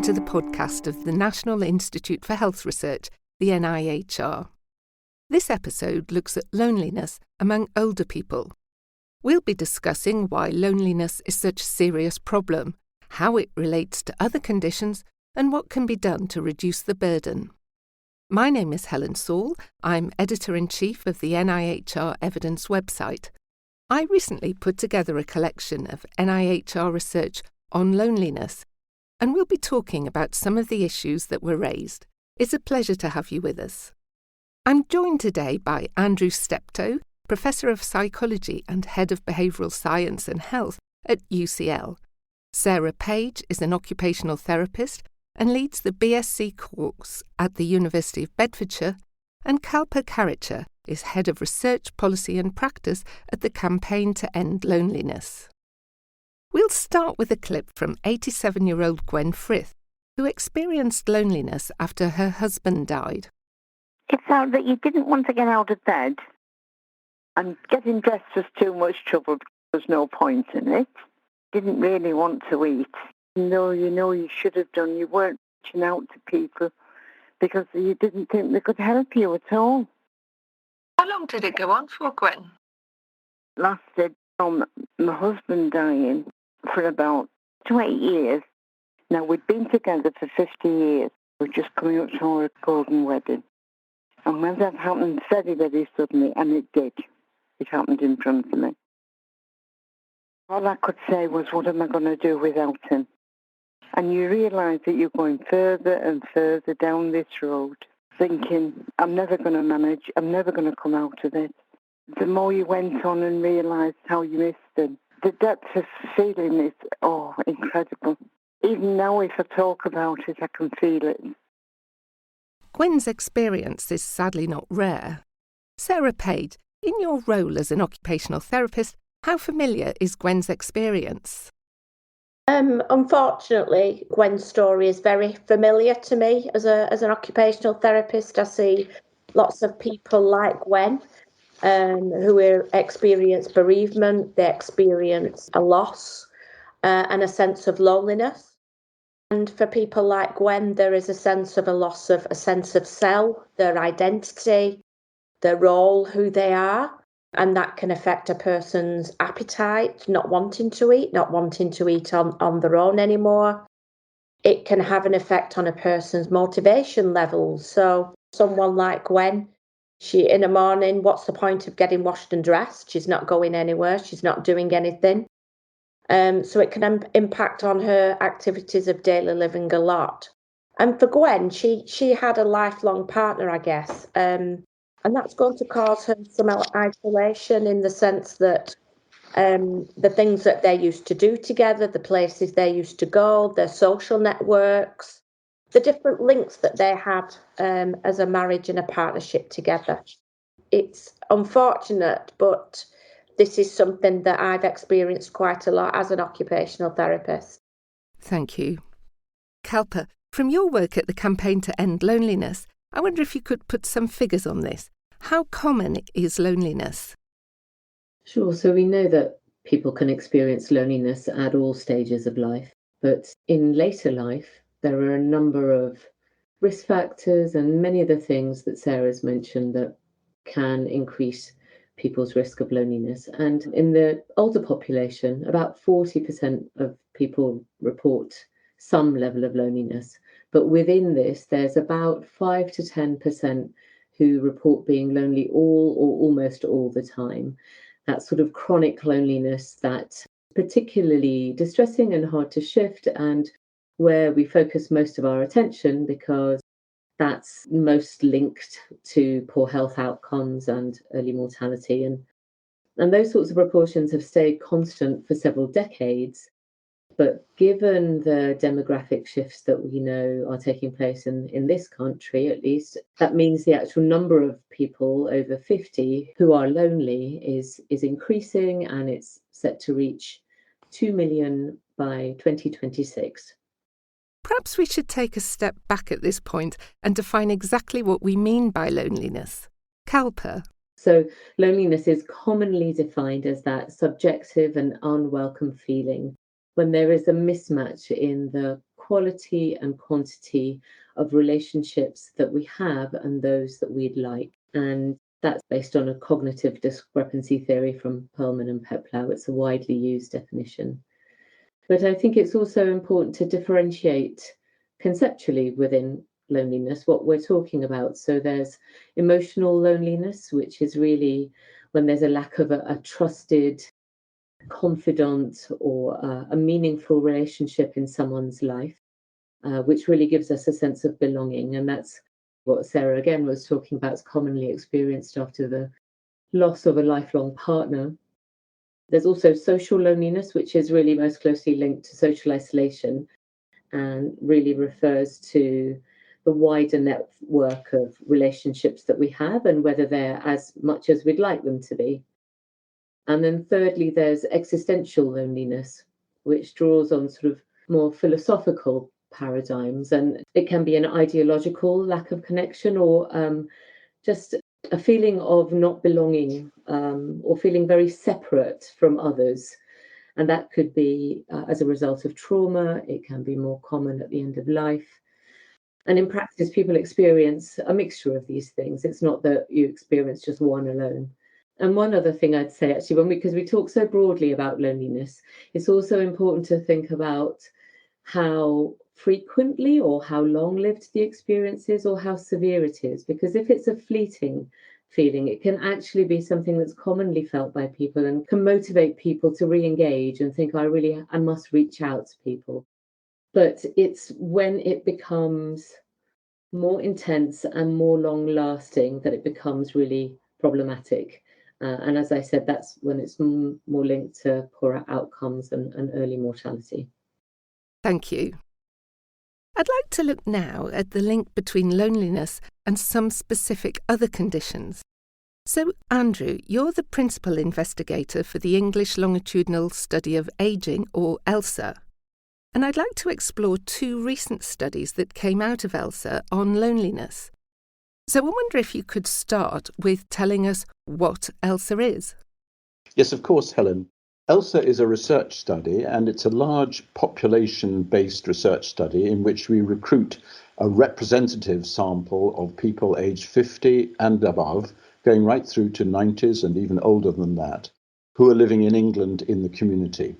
to the podcast of the National Institute for Health Research, the NIHR. This episode looks at loneliness among older people. We'll be discussing why loneliness is such a serious problem, how it relates to other conditions, and what can be done to reduce the burden. My name is Helen Saul. I'm Editor-in-Chief of the NIHR Evidence website. I recently put together a collection of NIHR research on loneliness, and we'll be talking about some of the issues that were raised. It's a pleasure to have you with us. I'm joined today by Andrew Steptoe, Professor of Psychology and Head of Behavioural Science and Health at UCL. Sarah Page is an occupational therapist and leads the BSc course at the University of Bedfordshire, and Kalpa Karicha is Head of Research, Policy and Practice at the Campaign to End Loneliness. We'll start with a clip from 87-year-old Gwen Frith, who experienced loneliness after her husband died. It felt that you didn't want to get out of bed, and getting dressed was too much trouble. There was no point in it. Didn't really want to eat. No, you should have done. You weren't reaching out to people because you didn't think they could help you at all. How long did it go on for, Gwen? Lasted from my husband dying for about 8 years. Now, we'd been together for 50 years. We're just coming up to our golden wedding. And when that happened very, very suddenly, and it did, it happened in front of me. All I could say was, what am I going to do without him? And you realise that you're going further and further down this road, thinking, I'm never going to manage, I'm never going to come out of it. The more you went on and realised how you missed him, the depth of feeling is, incredible. Even now, if I talk about it, I can feel it. Gwen's experience is sadly not rare. Sarah Page, in your role as an occupational therapist, how familiar is Gwen's experience? Unfortunately, Gwen's story is very familiar to me as an occupational therapist. I see lots of people like Gwen who experience bereavement, they experience a loss and a sense of loneliness. And for people like Gwen, there is a sense of a loss of a sense of self, their identity, their role, who they are. And that can affect a person's appetite, not wanting to eat on their own anymore. It can have an effect on a person's motivation levels. So someone like Gwen, she in the morning, what's the point of getting washed and dressed? She's not going anywhere. She's not doing anything. So it can impact on her activities of daily living a lot. And for Gwen, she had a lifelong partner, I guess. And that's going to cause her some isolation in the sense that the things that they used to do together, the places they used to go, their social networks, the different links that they had as a marriage and a partnership together. It's unfortunate, but this is something that I've experienced quite a lot as an occupational therapist. Thank you. Kalpa, from your work at the Campaign to End Loneliness, I wonder if you could put some figures on this. How common is loneliness? Sure. So we know that people can experience loneliness at all stages of life, but in later life, there are a number of risk factors and many of the things that Sarah's mentioned that can increase people's risk of loneliness. And in the older population, about 40% of people report some level of loneliness. But within this, there's about 5 to 10% who report being lonely all or almost all the time. That sort of chronic loneliness that's particularly distressing and hard to shift, and where we focus most of our attention because that's most linked to poor health outcomes and early mortality. And those sorts of proportions have stayed constant for several decades. But given the demographic shifts that we know are taking place in this country, at least, that means the actual number of people over 50 who are lonely is increasing, and it's set to reach 2 million by 2026. Perhaps we should take a step back at this point and define exactly what we mean by loneliness. Kalpa. So loneliness is commonly defined as that subjective and unwelcome feeling when there is a mismatch in the quality and quantity of relationships that we have and those that we'd like. And that's based on a cognitive discrepancy theory from Perlman and Peplau. It's a widely used definition. But I think it's also important to differentiate conceptually within loneliness what we're talking about. So there's emotional loneliness, which is really when there's a lack of a trusted confidant or a meaningful relationship in someone's life, which really gives us a sense of belonging. And that's what Sarah again was talking about. It's commonly experienced after the loss of a lifelong partner. There's also social loneliness, which is really most closely linked to social isolation and really refers to the wider network of relationships that we have and whether they're as much as we'd like them to be. And then thirdly, there's existential loneliness, which draws on sort of more philosophical paradigms. And it can be an ideological lack of connection or just a feeling of not belonging or feeling very separate from others. And that could be as a result of trauma. It can be more common at the end of life. And in practice, people experience a mixture of these things. It's not that you experience just one alone. And one other thing I'd say, actually, because we talk so broadly about loneliness, it's also important to think about how frequently or how long-lived the experience is or how severe it is. Because if it's a fleeting feeling, it can actually be something that's commonly felt by people and can motivate people to re-engage and think, I must reach out to people. But it's when it becomes more intense and more long-lasting that it becomes really problematic. And as I said, that's when it's more linked to poorer outcomes and early mortality. Thank you. I'd like to look now at the link between loneliness and some specific other conditions. So, Andrew, you're the principal investigator for the English Longitudinal Study of Ageing, or ELSA. And I'd like to explore two recent studies that came out of ELSA on loneliness. So I wonder if you could start with telling us what ELSA is. Yes, of course, Helen. ELSA is a research study, and it's a large population-based research study in which we recruit a representative sample of people aged 50 and above, going right through to 90s and even older than that, who are living in England in the community.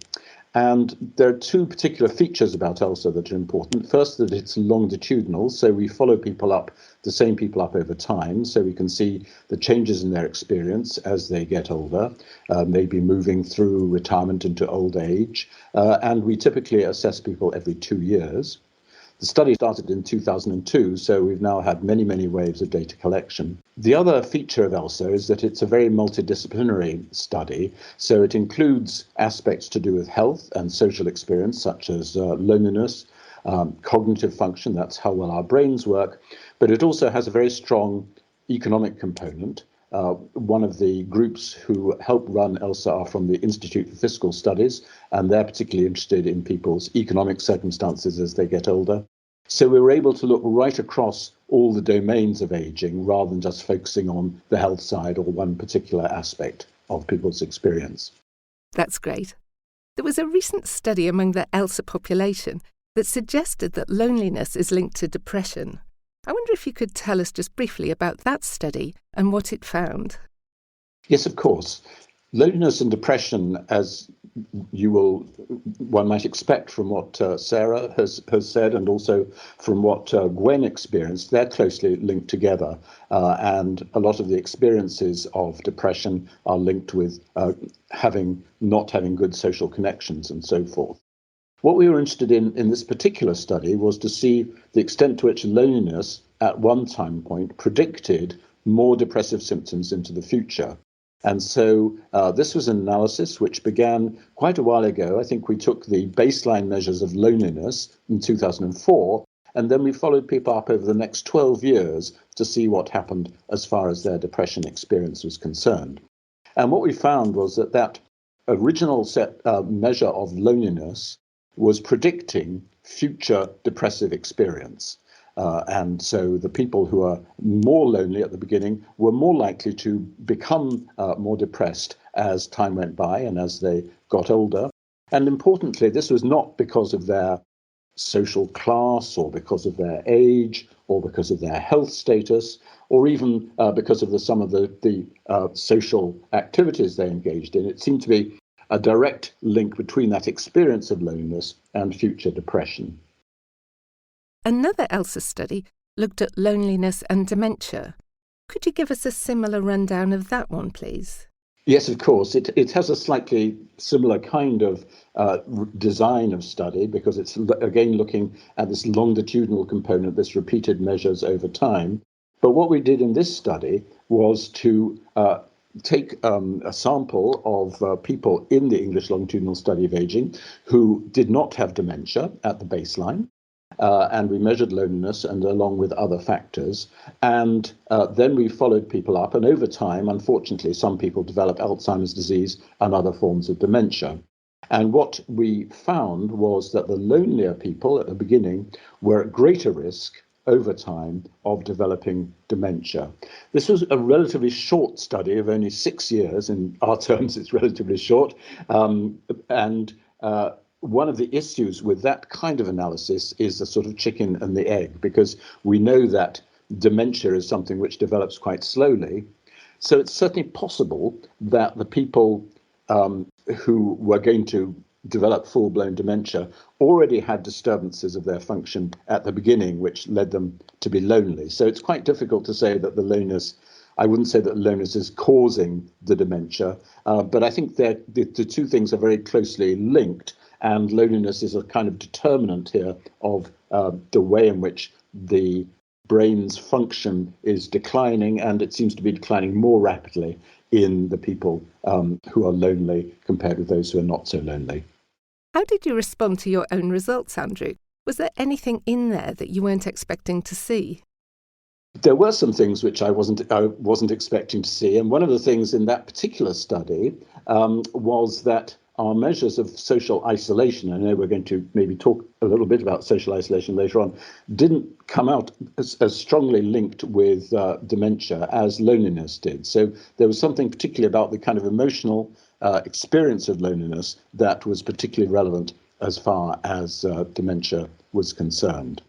And there are two particular features about ELSA that are important. First, that it's longitudinal, so we follow the same people up over time, so we can see the changes in their experience as they get older, maybe moving through retirement into old age, and we typically assess people every 2 years. The study started in 2002, so we've now had many, many waves of data collection. The other feature of ELSA is that it's a very multidisciplinary study, so it includes aspects to do with health and social experience, such as loneliness, cognitive function, that's how well our brains work, but it also has a very strong economic component. One of the groups who help run ELSA are from the Institute for Fiscal Studies, and they're particularly interested in people's economic circumstances as they get older. So we were able to look right across all the domains of aging rather than just focusing on the health side or one particular aspect of people's experience. That's great. There was a recent study among the ELSA population that suggested that loneliness is linked to depression. I wonder if you could tell us just briefly about that study and what it found. Yes, of course. Loneliness and depression, as one might expect from what Sarah has said and also from what Gwen experienced, they're closely linked together. And a lot of the experiences of depression are linked with not having good social connections and so forth. What we were interested in this particular study was to see the extent to which loneliness at one time point predicted more depressive symptoms into the future. And so this was an analysis which began quite a while ago. I think we took the baseline measures of loneliness in 2004, and then we followed people up over the next 12 years to see what happened as far as their depression experience was concerned. And what we found was that original measure of loneliness was predicting future depressive experience. And so the people who are more lonely at the beginning were more likely to become more depressed as time went by and as they got older. And importantly, this was not because of their social class or because of their age or because of their health status or even because of some of the social activities they engaged in. It seemed to be a direct link between that experience of loneliness and future depression. Another ELSA study looked at loneliness and dementia. Could you give us a similar rundown of that one, please? Yes, of course. It has a slightly similar kind of design of study because it's, again, looking at this longitudinal component, this repeated measures over time. But what we did in this study was to take a sample of people in the English longitudinal study of aging who did not have dementia at the baseline. And we measured loneliness and along with other factors. And then we followed people up. And over time, unfortunately, some people develop Alzheimer's disease and other forms of dementia. And what we found was that the lonelier people at the beginning were at greater risk over time of developing dementia. This was a relatively short study of only 6 years. In our terms, it's relatively short. One of the issues with that kind of analysis is the sort of chicken and the egg, because we know that dementia is something which develops quite slowly. So it's certainly possible that the people who were going to develop full-blown dementia already had disturbances of their function at the beginning, which led them to be lonely. So it's quite difficult to say that the loneliness, I wouldn't say that loneliness is causing the dementia, but I think the two things are very closely linked. And loneliness is a kind of determinant here of the way in which the brain's function is declining, and it seems to be declining more rapidly in the people who are lonely compared with those who are not so lonely. How did you respond to your own results, Andrew? Was there anything in there that you weren't expecting to see? There were some things which I wasn't expecting to see, and one of the things in that particular study was that our measures of social isolation, I know we're going to maybe talk a little bit about social isolation later on, didn't come out as strongly linked with dementia as loneliness did. So there was something particularly about the kind of emotional experience of loneliness that was particularly relevant as far as dementia was concerned.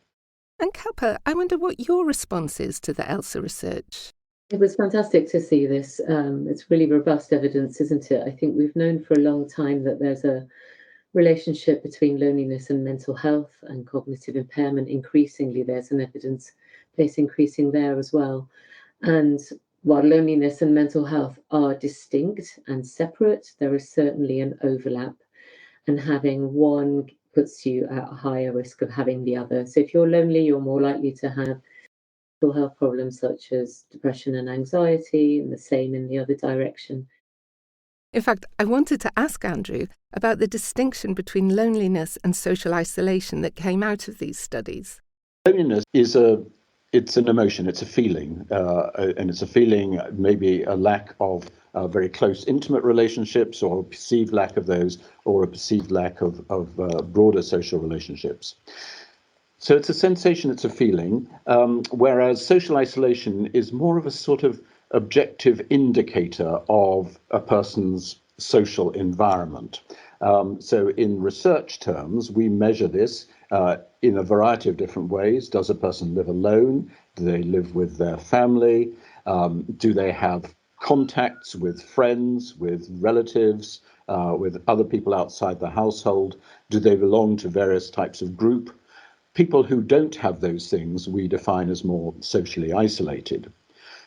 And Kalpa, I wonder what your response is to the ELSA research. It was fantastic to see this. It's really robust evidence, isn't it? I think we've known for a long time that there's a relationship between loneliness and mental health and cognitive impairment. Increasingly, there's an evidence base increasing there as well. And while loneliness and mental health are distinct and separate, there is certainly an overlap. And having one puts you at a higher risk of having the other. So if you're lonely, you're more likely to have mental health problems such as depression and anxiety, and the same in the other direction. In fact, I wanted to ask Andrew about the distinction between loneliness and social isolation that came out of these studies. Loneliness is it's an emotion, it's a feeling, and it's a feeling, maybe a lack of very close intimate relationships, or a perceived lack of those, or a perceived lack of broader social relationships. So it's a sensation, it's a feeling, whereas social isolation is more of a sort of objective indicator of a person's social environment. So in research terms, we measure this in a variety of different ways. Does a person live alone? Do they live with their family? Do they have contacts with friends, with relatives, with other people outside the household? Do they belong to various types of group? People who don't have those things we define as more socially isolated.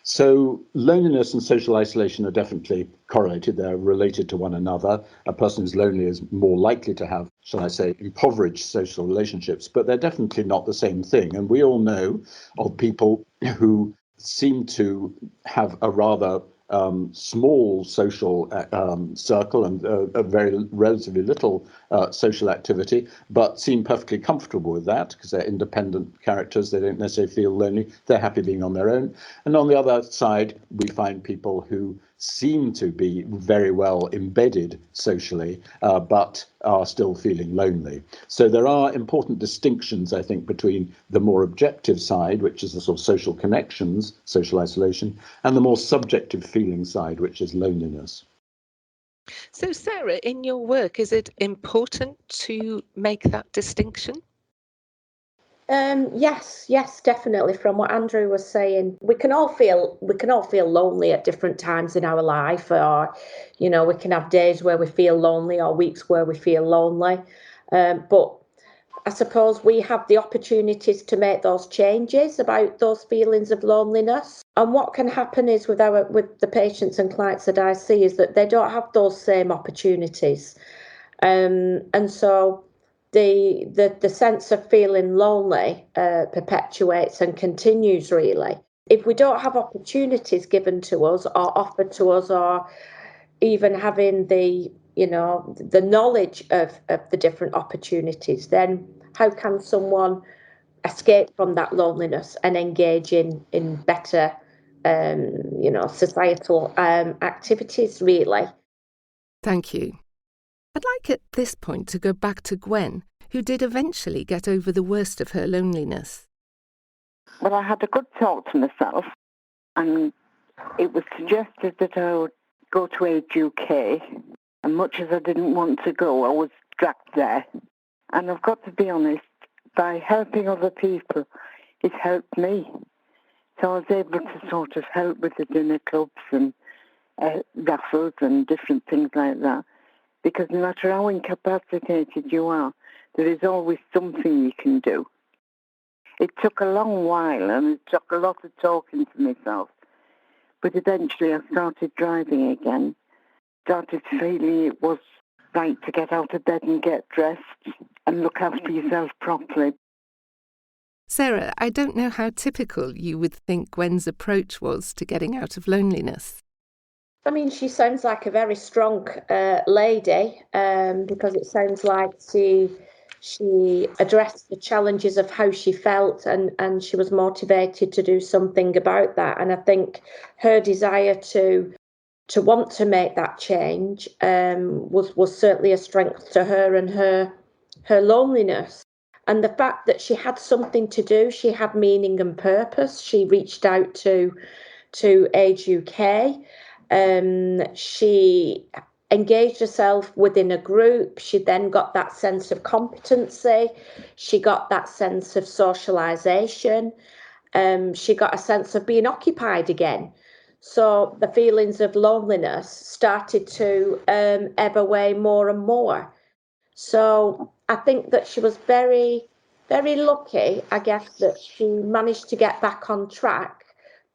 So loneliness and social isolation are definitely correlated. They're related to one another. A person who's lonely is more likely to have, shall I say, impoverished social relationships, but they're definitely not the same thing. And we all know of people who seem to have a rather small social circle and a very relatively little social activity, but seem perfectly comfortable with that because they're independent characters. They don't necessarily feel lonely. They're happy being on their own. And on the other side, we find people who seem to be very well embedded socially, but are still feeling lonely. So there are important distinctions, I think, between the more objective side, which is the sort of social connections, social isolation, and the more subjective feeling side, which is loneliness. So, Sarah, in your work, is it important to make that distinction? Yes, definitely. From what Andrew was saying, we can all feel lonely at different times in our life, or we can have days where we feel lonely or weeks where we feel lonely. But I suppose we have the opportunities to make those changes about those feelings of loneliness. And what can happen is with the patients and clients that I see is that they don't have those same opportunities, and so the sense of feeling lonely perpetuates and continues, really. If we don't have opportunities given to us or offered to us, or even having the knowledge of the different opportunities, then how can someone escape from that loneliness and engage in better societal activities, really? Thank you. I'd like at this point to go back to Gwen, who did eventually get over the worst of her loneliness. Well, I had a good talk to myself, and it was suggested that I would go to Age UK, and much as I didn't want to go, I was dragged there. And I've got to be honest, by helping other people, it helped me. So I was able to sort of help with the dinner clubs and raffles and different things like that. Because no matter how incapacitated you are, there is always something you can do. It took a long while and it took a lot of talking to myself. But eventually I started driving again, started feeling it was right to get out of bed and get dressed and look after yourself properly. Sarah, I don't know how typical you would think Gwen's approach was to getting out of loneliness. I mean, she sounds like a very strong lady, because it sounds like she addressed the challenges of how she felt, and she was motivated to do something about that. And I think her desire to want to make that change was certainly a strength to her and her loneliness. And the fact that she had something to do, she had meaning and purpose. She reached out to Age UK. She engaged herself within a group. She then got that sense of competency. She got that sense of socialisation. She got a sense of being occupied again. So the feelings of loneliness started to ebb away more and more. So I think that she was very, very lucky, I guess, that she managed to get back on track.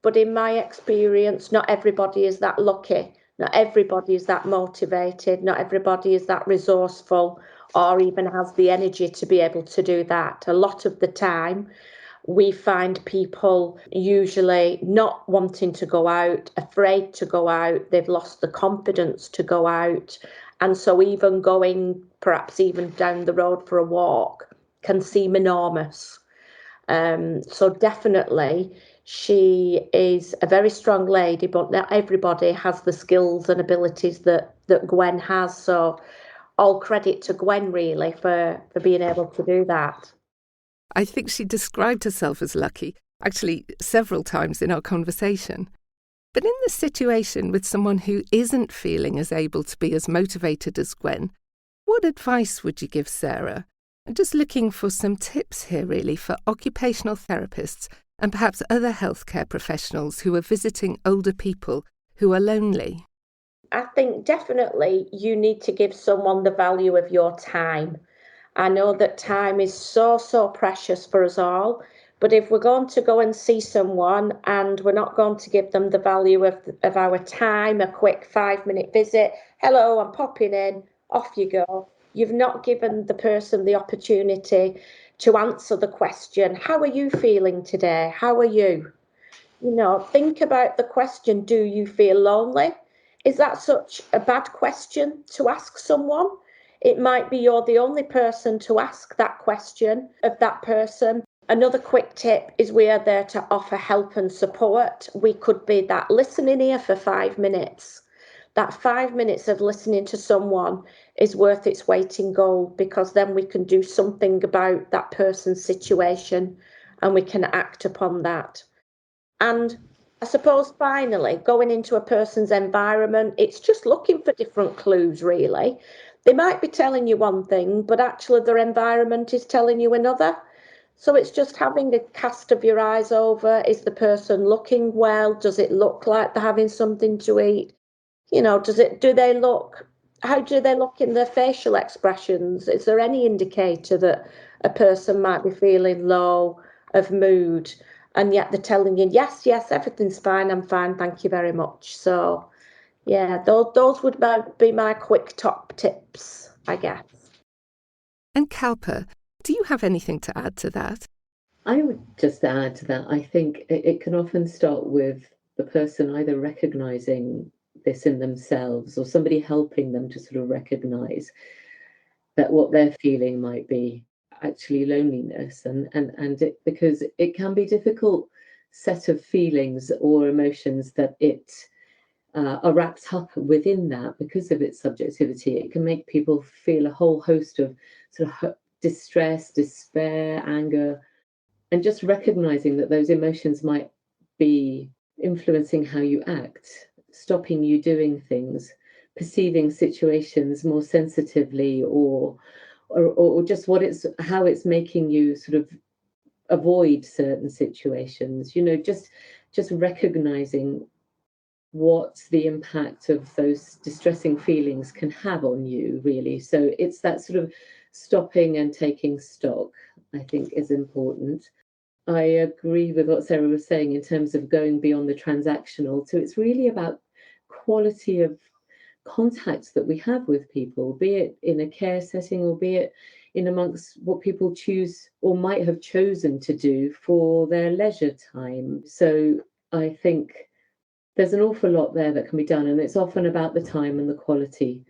But in my experience, not everybody is that lucky. Not everybody is that motivated. Not everybody is that resourceful or even has the energy to be able to do that. A lot of the time, we find people usually not wanting to go out, afraid to go out. They've lost the confidence to go out. And so even going perhaps even down the road for a walk can seem enormous. So definitely she is a very strong lady, but not everybody has the skills and abilities that Gwen has. So all credit to Gwen, really, for being able to do that. I think she described herself as lucky, actually several times in our conversation. But in this situation with someone who isn't feeling as able to be as motivated as Gwen, what advice would you give Sarah? I'm just looking for some tips here, really, for occupational therapists and perhaps other healthcare professionals who are visiting older people who are lonely. I think definitely you need to give someone the value of your time. I know that time is so, so precious for us all. But if we're going to go and see someone and we're not going to give them the value of our time, a quick 5-minute visit, hello, I'm popping in, off you go. You've not given the person the opportunity to answer the question, how are you feeling today? How are you? Think about the question, do you feel lonely? Is that such a bad question to ask someone? It might be you're the only person to ask that question of that person. Another quick tip is we are there to offer help and support. We could be that listening ear for 5 minutes. That 5 minutes of listening to someone is worth its weight in gold, because then we can do something about that person's situation and we can act upon that. And I suppose finally, going into a person's environment, it's just looking for different clues, really. They might be telling you one thing, but actually their environment is telling you another. So it's just having a cast of your eyes over, is the person looking well? Does it look like they're having something to eat? How do they look in their facial expressions? Is there any indicator that a person might be feeling low of mood, and yet they're telling you, yes, everything's fine, I'm fine, thank you very much. So yeah, those would be my quick top tips, I guess. And Kalpa, do you have anything to add to that? I would just add to that, I think it can often start with the person either recognizing this in themselves or somebody helping them to sort of recognize that what they're feeling might be actually loneliness, and it, because it can be difficult set of feelings or emotions that it are wrapped up within that because of its subjectivity. It can make people feel a whole host of sort of distress, despair, anger, and just recognizing that those emotions might be influencing how you act, stopping you doing things, perceiving situations more sensitively, or just how it's making you sort of avoid certain situations. Just recognizing what the impact of those distressing feelings can have on you, really. So it's that sort of stopping and taking stock, I think, is important. I agree with what Sarah was saying in terms of going beyond the transactional. So it's really about quality of contacts that we have with people, be it in a care setting or be it in amongst what people choose or might have chosen to do for their leisure time. So I think there's an awful lot there that can be done, and it's often about the time and the quality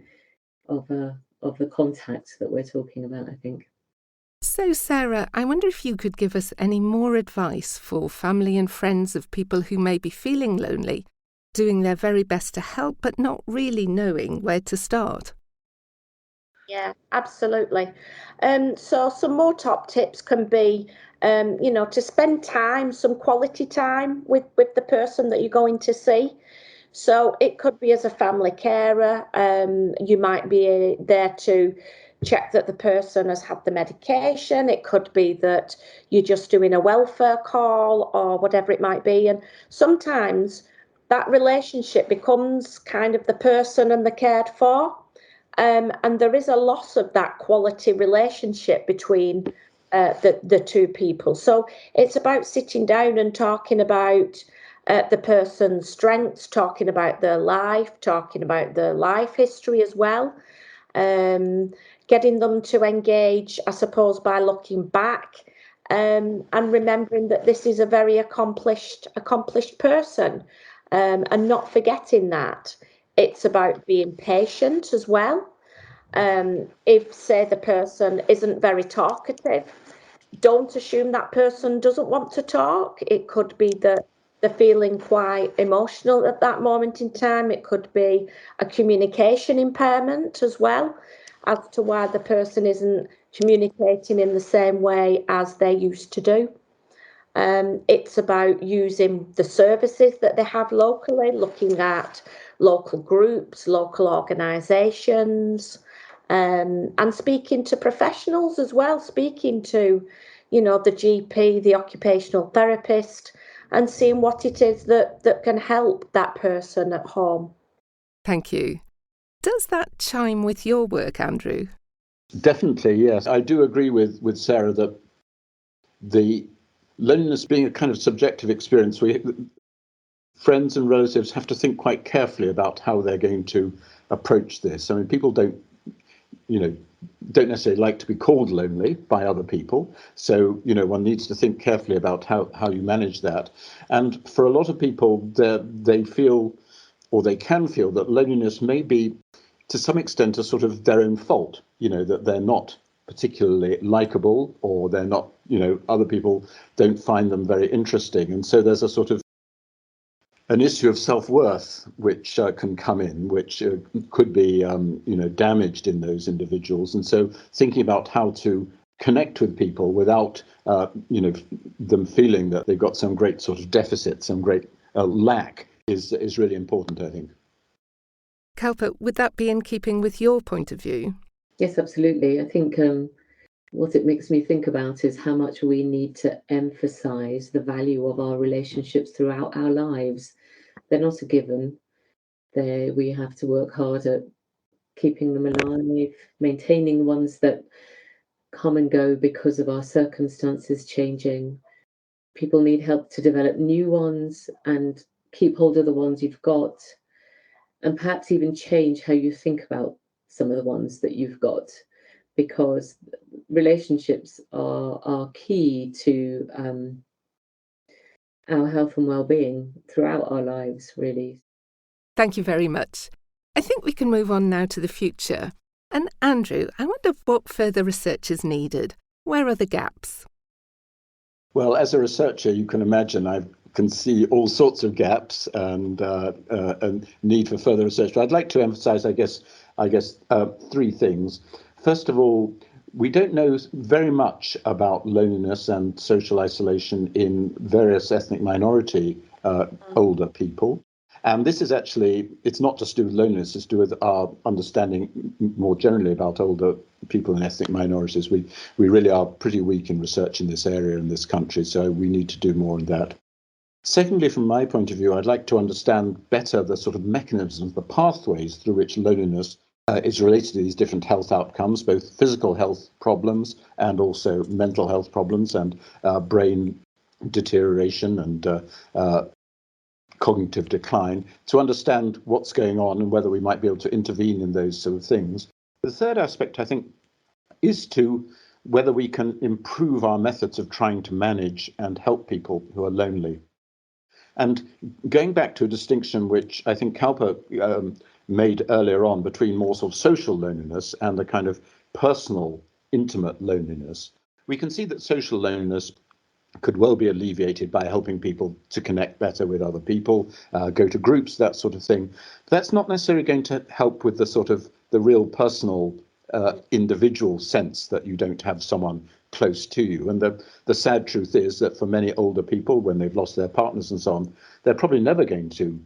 of the contact that we're talking about, I think. So, Sarah, I wonder if you could give us any more advice for family and friends of people who may be feeling lonely, doing their very best to help, but not really knowing where to start. Yeah, absolutely. So some more top tips can be, to spend time, some quality time with the person that you're going to see. So it could be as a family carer. You might be there to check that the person has had the medication. It could be that you're just doing a welfare call or whatever it might be. And sometimes that relationship becomes kind of the person and the cared for. And there is a loss of that quality relationship between the two people. So it's about sitting down and talking about the person's strengths, talking about their life, talking about their life history as well, getting them to engage, I suppose, by looking back and remembering that this is a very accomplished person, and not forgetting that. It's about being patient as well. If, say, the person isn't very talkative, don't assume that person doesn't want to talk. It could be that they're feeling quite emotional at that moment in time. It could be a communication impairment as well, as to why the person isn't communicating in the same way as they used to do. It's about using the services that they have locally, looking at local groups, local organisations, and speaking to professionals as well, speaking to, the GP, the occupational therapist, and seeing what it is that can help that person at home. Thank you. Does that chime with your work, Andrew? Definitely, yes. I do agree with Sarah that the loneliness being a kind of subjective experience, friends and relatives have to think quite carefully about how they're going to approach this. I mean, people don't necessarily like to be called lonely by other people. So, one needs to think carefully about how you manage that. And for a lot of people, they feel, or they can feel, that loneliness may be, to some extent, a sort of their own fault, that they're not particularly likable, or they're not, other people don't find them very interesting. And so there's a sort of an issue of self-worth which can come in, which could be damaged in those individuals. And so thinking about how to connect with people without them feeling that they've got some great sort of deficit, some great lack is really important, I think. Kalpa, would that be in keeping with your point of view? Yes, absolutely. I think What it makes me think about is how much we need to emphasize the value of our relationships throughout our lives. They're not a given. We have to work hard at keeping them alive, maintaining ones that come and go because of our circumstances changing. People need help to develop new ones and keep hold of the ones you've got, and perhaps even change how you think about some of the ones that you've got, because relationships are key to our health and well-being throughout our lives, really. Thank you very much. I think we can move on now to the future. And Andrew, I wonder what further research is needed. Where are the gaps? Well, as a researcher, you can imagine I can see all sorts of gaps and need for further research. But I'd like to emphasize, I guess, three things. First of all, we don't know very much about loneliness and social isolation in various ethnic minority older people. And this is actually, it's not just to do with loneliness, it's to do with our understanding more generally about older people and ethnic minorities. We really are pretty weak in research in this area in this country, so we need to do more on that. Secondly, from my point of view, I'd like to understand better the sort of mechanisms, the pathways through which loneliness is related to these different health outcomes, both physical health problems and also mental health problems and brain deterioration and cognitive decline, to understand what's going on and whether we might be able to intervene in those sort of things. The third aspect, I think, is to whether we can improve our methods of trying to manage and help people who are lonely. And going back to a distinction which I think Kalpa made earlier on between more sort of social loneliness and the kind of personal, intimate loneliness, we can see that social loneliness could well be alleviated by helping people to connect better with other people, go to groups, that sort of thing. That's not necessarily going to help with the sort of the real personal individual sense that you don't have someone close to you. And the sad truth is that for many older people, when they've lost their partners and so on, they're probably never going to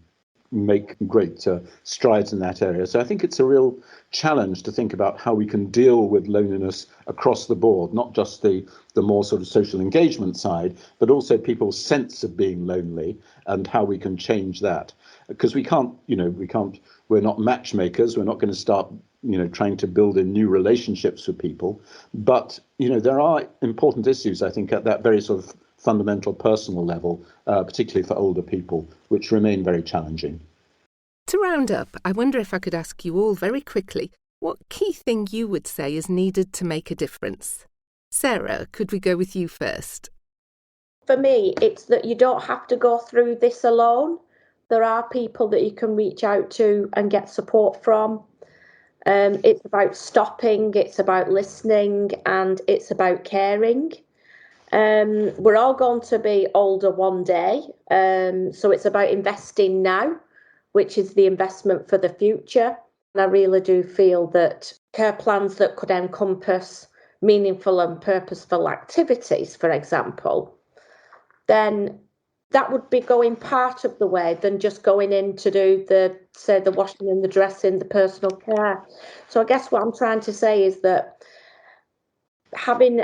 make great strides in that area. So I think it's a real challenge to think about how we can deal with loneliness across the board, not just the more sort of social engagement side, but also people's sense of being lonely and how we can change that. Because we're not matchmakers, we're not going to start trying to build in new relationships with people. But, there are important issues, I think, at that very sort of fundamental personal level, particularly for older people, which remain very challenging. To round up, I wonder if I could ask you all very quickly what key thing you would say is needed to make a difference. Sarah, could we go with you first? For me, it's that you don't have to go through this alone. There are people that you can reach out to and get support from. It's about stopping, it's about listening, and it's about caring. We're all going to be older one day, so it's about investing now, which is the investment for the future. And I really do feel that care plans that could encompass meaningful and purposeful activities, for example, then that would be going part of the way than just going in to do the washing and the dressing, the personal care. So I guess what I'm trying to say is that having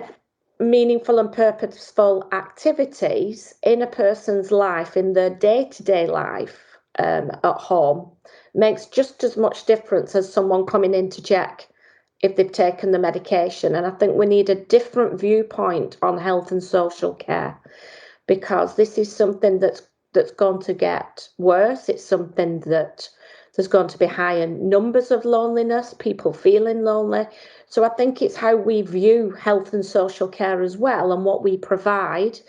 meaningful and purposeful activities in a person's life, in their day-to-day life at home, makes just as much difference as someone coming in to check if they've taken the medication. And I think we need a different viewpoint on health and social care, because this is something that's going to get worse. It's something that there's going to be higher numbers of loneliness, people feeling lonely. So I think it's how we view health and social care as well, and what we provide,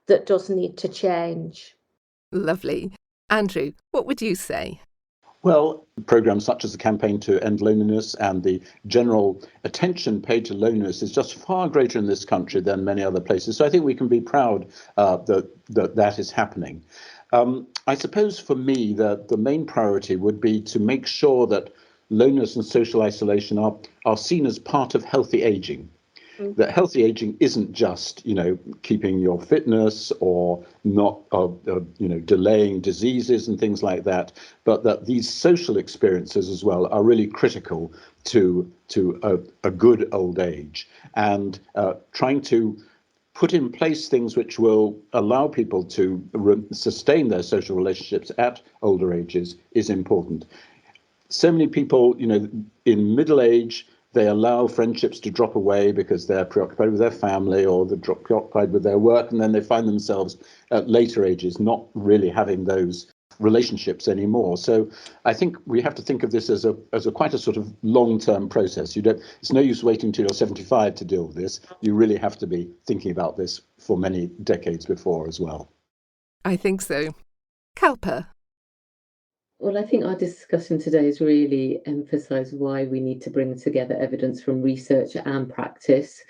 that does need to change. Lovely. Andrew, what would you say? Well, programs such as the Campaign to End Loneliness and the general attention paid to loneliness is just far greater in this country than many other places. So I think we can be proud that is happening. I suppose for me, the main priority would be to make sure that loneliness and social isolation are seen as part of healthy aging. That healthy aging isn't just, keeping your fitness or not, delaying diseases and things like that, but that these social experiences as well are really critical to a good old age, and trying to put in place things which will allow people to sustain their social relationships at older ages is important. So many people, in middle age, they allow friendships to drop away because they're preoccupied with their family or they're preoccupied with their work, and then they find themselves at later ages not really having those relationships anymore. So I think we have to think of this as a quite a sort of long-term process. It's no use waiting till you're 75 to deal with this. You really have to be thinking about this for many decades before as well. I think so. Kalpa. Well, I think our discussion today has really emphasised why we need to bring together evidence from research and practice,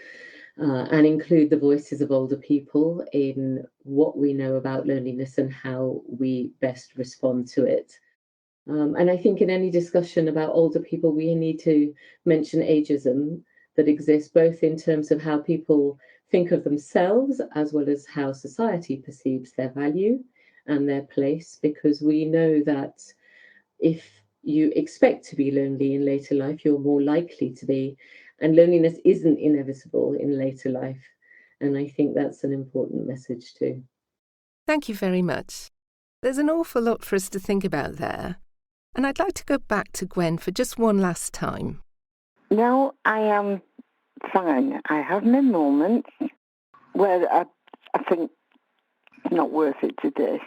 and include the voices of older people in what we know about loneliness and how we best respond to it. And I think in any discussion about older people, we need to mention ageism that exists both in terms of how people think of themselves as well as how society perceives their value and their place, because we know that if you expect to be lonely in later life, you're more likely to be, and loneliness isn't inevitable in later life. And I think that's an important message too. Thank you very much. There's an awful lot for us to think about there. And I'd like to go back to Gwen for just one last time. No, I am fine. I have my moments where I think it's not worth it today.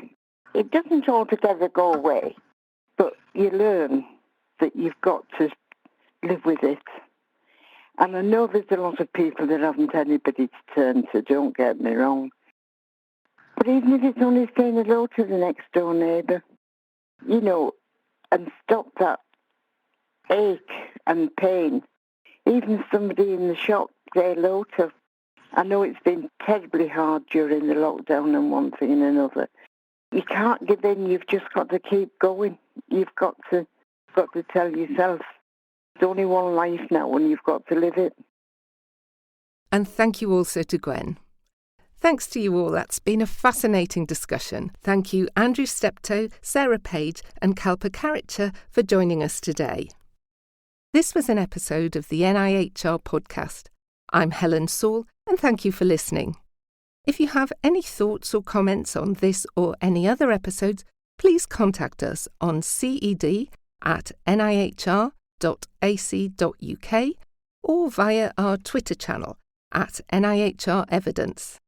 It doesn't altogether go away, but you learn that you've got to live with it. And I know there's a lot of people that haven't anybody to turn to, don't get me wrong. But even if it's only saying hello to the next door neighbour, and stop that ache and pain. Even somebody in the shop say hello to. I know it's been terribly hard during the lockdown and one thing and another. You can't give in, you've just got to keep going. You've got to tell yourself, there's only one life now and you've got to live it. And thank you also to Gwen. Thanks to you all, that's been a fascinating discussion. Thank you Andrew Steptoe, Sarah Page and Kalpa Karicha for joining us today. This was an episode of the NIHR podcast. I'm Helen Saul and thank you for listening. If you have any thoughts or comments on this or any other episodes, please contact us on ced@nihr.ac.uk or via our Twitter channel @NIHR Evidence.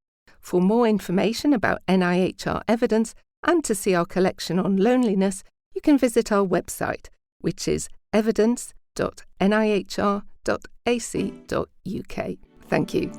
For more information about NIHR Evidence and to see our collection on loneliness, you can visit our website, which is evidence.nihr.ac.uk. Thank you.